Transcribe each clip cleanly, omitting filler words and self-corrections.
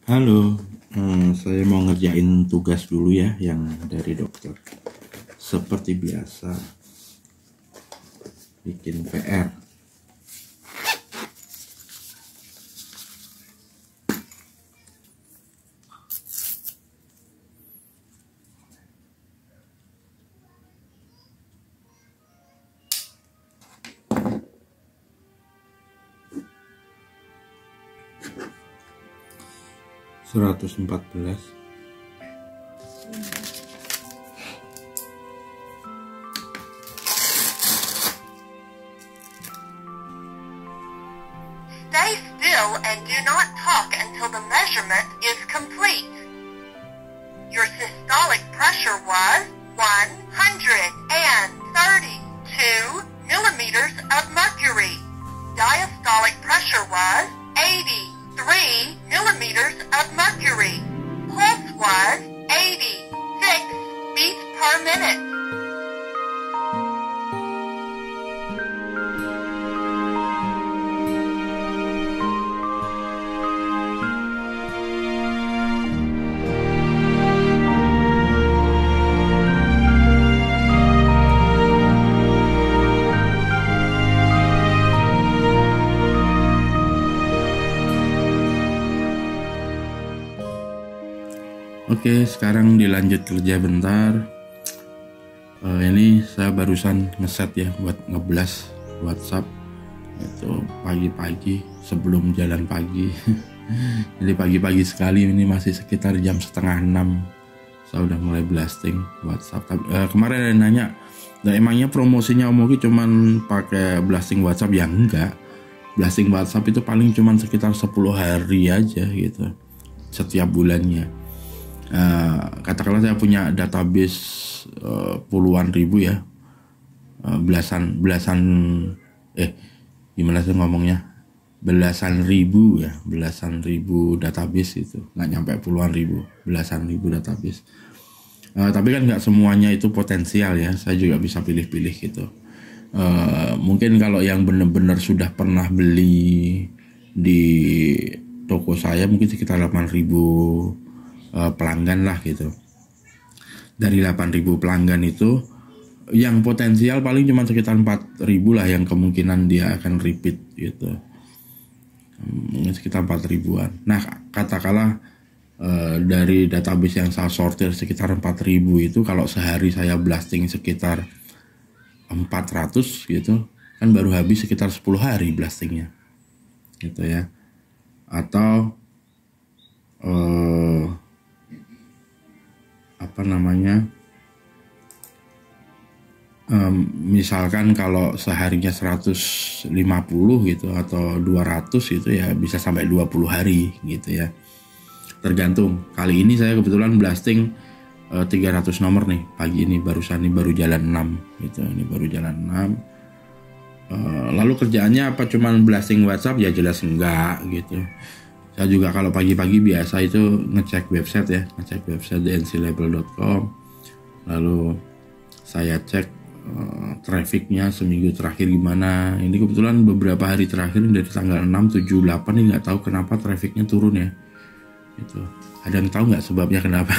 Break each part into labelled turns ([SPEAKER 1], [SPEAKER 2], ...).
[SPEAKER 1] Halo, saya mau ngerjain tugas dulu ya yang dari dokter. Seperti biasa, bikin PR. Seratus empat belas.
[SPEAKER 2] Stay still and do not talk until the measurement is complete. Your systolic pressure was 132 millimeters of mercury. Diastolic pressure was 83 millimeters of mercury. Pulse was 86 beats per minute.
[SPEAKER 1] Oke, sekarang dilanjut kerja bentar. Ini saya barusan ngeset ya buat ngeblas WhatsApp itu pagi-pagi sebelum jalan pagi. Jadi pagi-pagi sekali, ini masih sekitar jam 5:30 saya udah mulai blasting WhatsApp. Kemarin ada yang nanya, nah emangnya promosinya Om Oki cuman pakai blasting WhatsApp? Ya enggak, blasting WhatsApp itu paling cuman sekitar 10 hari aja gitu setiap bulannya. Katakanlah saya punya database puluhan ribu ya, belasan gimana sih ngomongnya, belasan ribu database itu, nggak nyampe puluhan ribu, belasan ribu database. Tapi kan nggak semuanya itu potensial ya, saya juga bisa pilih-pilih gitu. Mungkin kalau yang benar-benar sudah pernah beli di toko saya mungkin sekitar 8.000 pelanggan lah gitu. Dari 8.000 pelanggan itu yang potensial paling cuma sekitar 4.000 lah yang kemungkinan dia akan repeat gitu. Mungkin sekitar 4.000-an. Nah, katakanlah dari database yang saya sortir sekitar 4.000 itu, kalau sehari saya blasting sekitar 400 gitu, kan baru habis sekitar 10 hari blastingnya gitu ya. Atau misalkan kalau seharinya 150 gitu atau 200 itu ya bisa sampai 20 hari gitu ya, tergantung. Kali ini saya kebetulan blasting 300 nomor nih pagi ini, baru jalan 6 gitu, ini baru jalan 6. Lalu kerjaannya apa, cuman blasting WhatsApp? Ya jelas enggak gitu. Saya juga kalau pagi-pagi biasa itu ngecek website dnclabel.com. Lalu saya cek trafficnya seminggu terakhir gimana. Ini kebetulan beberapa hari terakhir dari tanggal 6, 7, 8 ini nggak tahu kenapa trafficnya turun ya. Gitu. Ada yang tahu nggak sebabnya kenapa?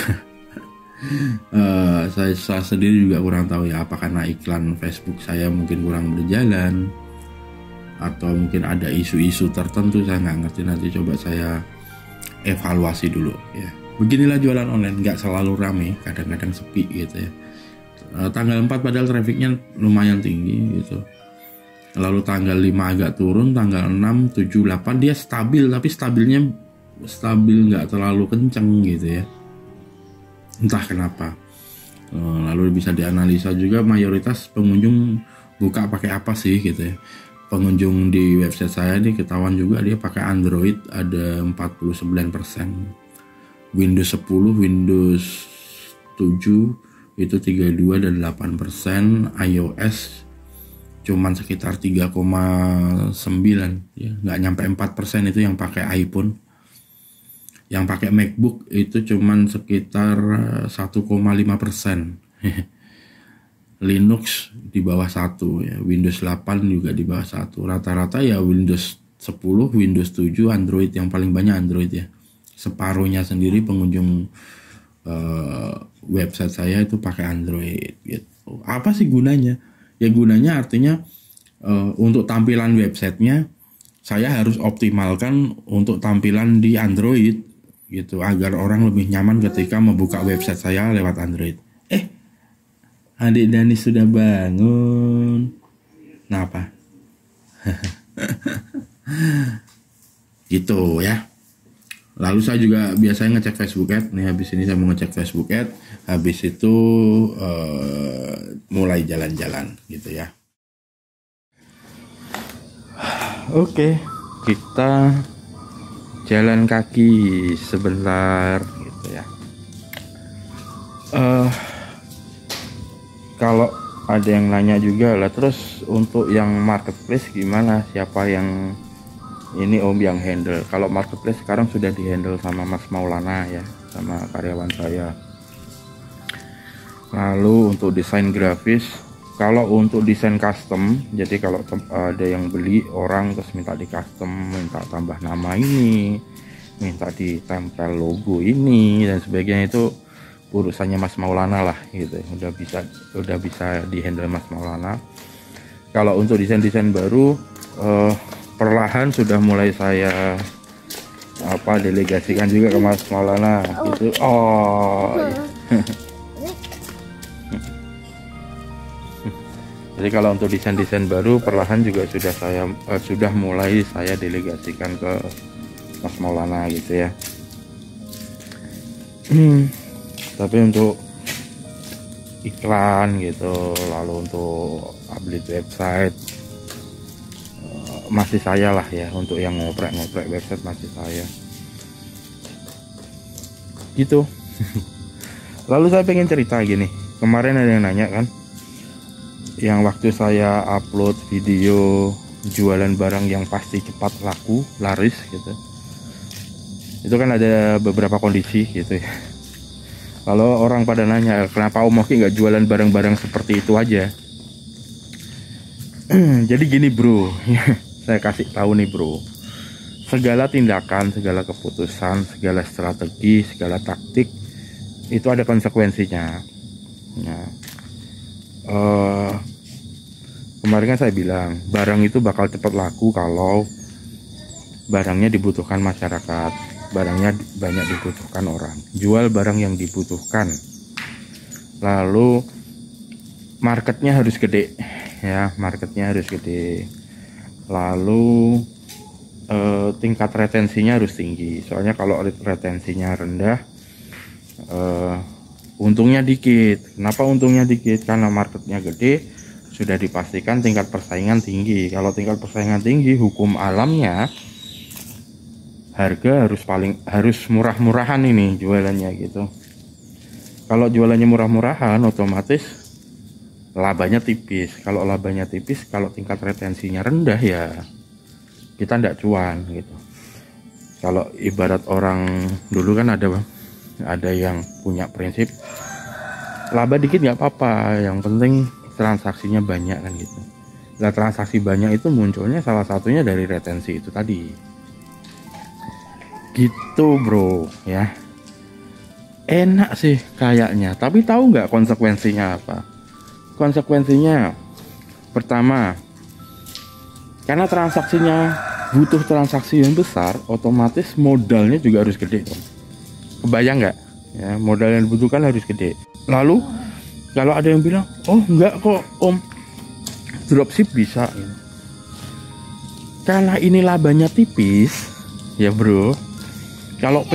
[SPEAKER 1] Saya sendiri juga kurang tahu ya. Apa karena iklan Facebook saya mungkin kurang berjalan, atau mungkin ada isu-isu tertentu, saya nggak ngerti. Nanti coba saya evaluasi dulu ya. Beginilah jualan online, nggak selalu rame, kadang-kadang sepi gitu ya. Tanggal 4 padahal trafficnya lumayan tinggi gitu. Lalu tanggal 5 agak turun, tanggal 6, 7, 8 dia stabil, tapi stabil nggak terlalu kenceng gitu ya. Entah kenapa. Lalu bisa dianalisa juga mayoritas pengunjung buka pakai apa sih gitu ya. Pengunjung di website saya ini ketahuan juga dia pakai Android ada 49%, Windows 10, Windows 7 itu 32 dan 8%, iOS cuman sekitar 3,9 ya, nggak nyampe 4% itu yang pakai iPhone. Yang pakai MacBook itu cuman sekitar 1,5%. Linux di bawah 1 ya, Windows 8 juga di bawah 1. Rata-rata ya Windows 10, Windows 7, Android yang paling banyak Android ya. separuhnya sendiri pengunjung website saya itu pakai Android gitu. Apa sih gunanya? Ya gunanya artinya untuk tampilan websitenya saya harus optimalkan untuk tampilan di Android gitu, agar orang lebih nyaman ketika membuka website saya lewat Android. Adik Dani sudah bangun. Kenapa? Gitu ya. Lalu saya juga biasanya ngecek Facebook Ad. Nih habis ini saya mau ngecek Facebook Ad. Habis itu mulai jalan-jalan gitu ya. Oke, kita jalan kaki sebentar gitu ya. Kalau ada yang nanya juga lah, terus untuk yang marketplace gimana? Siapa yang ini Om yang handle? Kalau marketplace sekarang sudah dihandle sama Mas Maulana ya, sama karyawan saya. Lalu untuk desain grafis, kalau untuk desain custom, jadi kalau ada yang beli orang terus minta di custom, minta tambah nama ini, minta ditempel logo ini dan sebagainya, itu urusannya Mas Maulana lah gitu. Udah bisa dihandle Mas Maulana. Kalau untuk desain baru, perlahan sudah mulai saya delegasikan juga ke Mas Maulana gitu. Jadi kalau untuk desain baru perlahan juga sudah mulai saya delegasikan ke Mas Maulana gitu ya. Tapi untuk iklan gitu, lalu untuk update website masih saya lah ya. Untuk yang ngoprek website masih saya gitu. Lalu saya pengen cerita gini, kemarin ada yang nanya kan, yang waktu saya upload video jualan barang yang pasti cepat laris gitu, itu kan ada beberapa kondisi gitu ya. Kalau orang pada nanya, kenapa Om Oki nggak jualan barang-barang seperti itu aja? Jadi gini bro, saya kasih tahu nih bro, segala tindakan, segala keputusan, segala strategi, segala taktik itu ada konsekuensinya. Nah, kemarin kan saya bilang barang itu bakal cepat laku kalau barangnya dibutuhkan masyarakat, barangnya banyak dibutuhkan orang. Jual barang yang dibutuhkan, lalu marketnya harus gede ya, lalu tingkat retensinya harus tinggi. Soalnya kalau retensinya rendah, untungnya dikit. Kenapa untungnya dikit? Karena marketnya gede, sudah dipastikan tingkat persaingan tinggi. Kalau tingkat persaingan tinggi, hukum alamnya harga harus murah-murahan ini jualannya gitu. Kalau jualannya murah-murahan, otomatis labanya tipis. Kalau labanya tipis, kalau tingkat retensinya rendah, ya kita ndak cuan gitu. Kalau ibarat orang dulu kan ada yang punya prinsip laba dikit nggak apa-apa, yang penting transaksinya banyak kan gitu. Nah, transaksi banyak itu munculnya salah satunya dari retensi itu tadi. Gitu bro ya. Enak sih kayaknya, tapi tahu nggak konsekuensinya apa? Konsekuensinya pertama, karena transaksinya butuh transaksi yang besar, otomatis modalnya juga harus gede. Kebayang nggak ya, modal yang dibutuhkan harus gede. Lalu kalau ada yang bilang, oh enggak kok Om, dropship bisa gitu. Karena ini labanya tipis ya bro. Kalau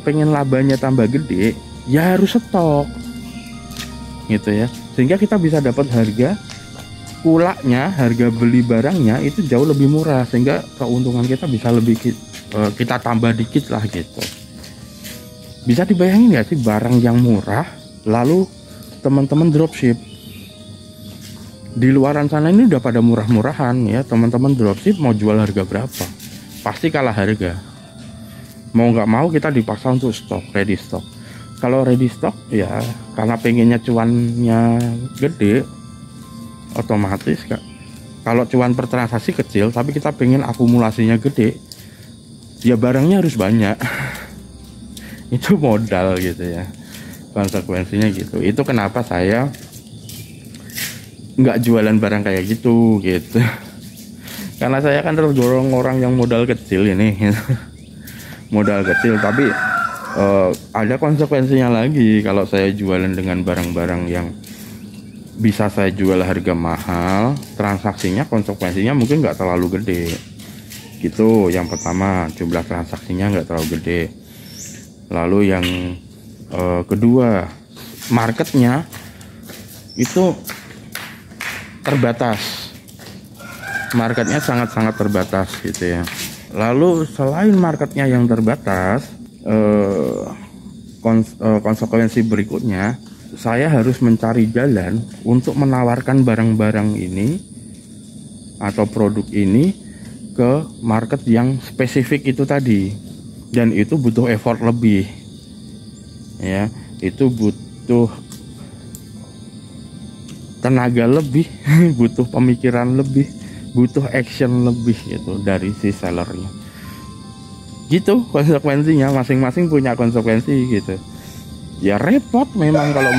[SPEAKER 1] pengen labanya tambah gede, ya harus stok gitu ya, sehingga kita bisa dapat harga kulaknya, harga beli barangnya itu jauh lebih murah, sehingga keuntungan kita bisa lebih kita tambah dikit lah gitu. Bisa dibayangin nggak sih, barang yang murah lalu teman-teman dropship. Di luaran sana ini udah pada murah-murahan ya, teman-teman dropship mau jual harga berapa pasti kalah harga. Mau nggak mau kita dipaksa untuk ready stock. Kalau ready stock ya karena pengennya cuannya gede, otomatis kalau cuan per transaksi kecil tapi kita pengen akumulasinya gede, ya barangnya harus banyak. Itu modal gitu ya, konsekuensinya gitu. Itu kenapa saya nggak jualan barang kayak gitu. Karena saya kan tergolong orang yang modal kecil ini. Modal kecil, tapi ada konsekuensinya lagi kalau saya jualan dengan barang-barang yang bisa saya jual harga mahal. Transaksinya, konsekuensinya mungkin nggak terlalu gede gitu. Yang pertama, jumlah transaksinya nggak terlalu gede. Lalu yang kedua, marketnya itu terbatas. Marketnya sangat-sangat terbatas gitu ya. Lalu selain marketnya yang terbatas, konsekuensi berikutnya, saya harus mencari jalan untuk menawarkan barang-barang ini atau produk ini ke market yang spesifik itu tadi. Dan itu butuh effort lebih ya, itu butuh tenaga lebih, butuh pemikiran lebih, butuh action lebih gitu dari si sellernya gitu. Konsekuensinya masing-masing punya konsekuensi gitu ya. Repot memang kalau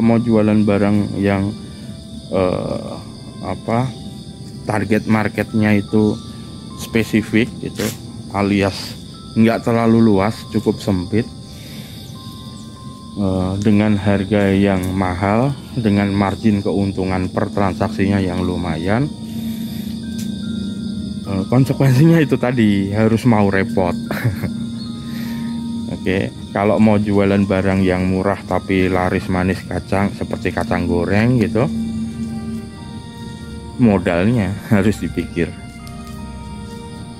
[SPEAKER 1] mau jualan barang yang target marketnya itu spesifik gitu, alias nggak terlalu luas, cukup sempit, dengan harga yang mahal, dengan margin keuntungan per transaksinya yang lumayan. Konsekuensinya itu tadi, harus mau repot. Oke, kalau mau jualan barang yang murah tapi laris manis kacang, seperti kacang goreng gitu, modalnya harus dipikir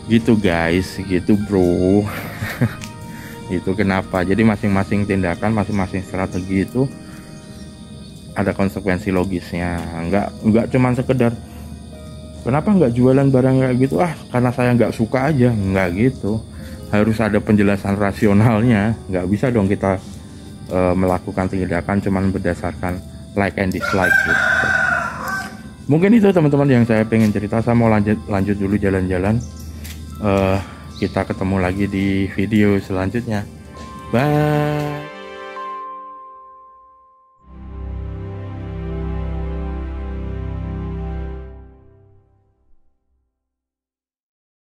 [SPEAKER 1] gitu guys, gitu bro. Itu kenapa, jadi masing-masing tindakan, masing-masing strategi itu ada konsekuensi logisnya. Enggak cuman sekedar kenapa nggak jualan barang kayak gitu, karena saya nggak suka aja, nggak gitu. Harus ada penjelasan rasionalnya. Nggak bisa dong kita melakukan tindakan cuman berdasarkan like and dislike gitu. Mungkin itu teman-teman yang saya pengen cerita. Saya mau lanjut dulu jalan-jalan. Kita ketemu lagi di video selanjutnya. Bye.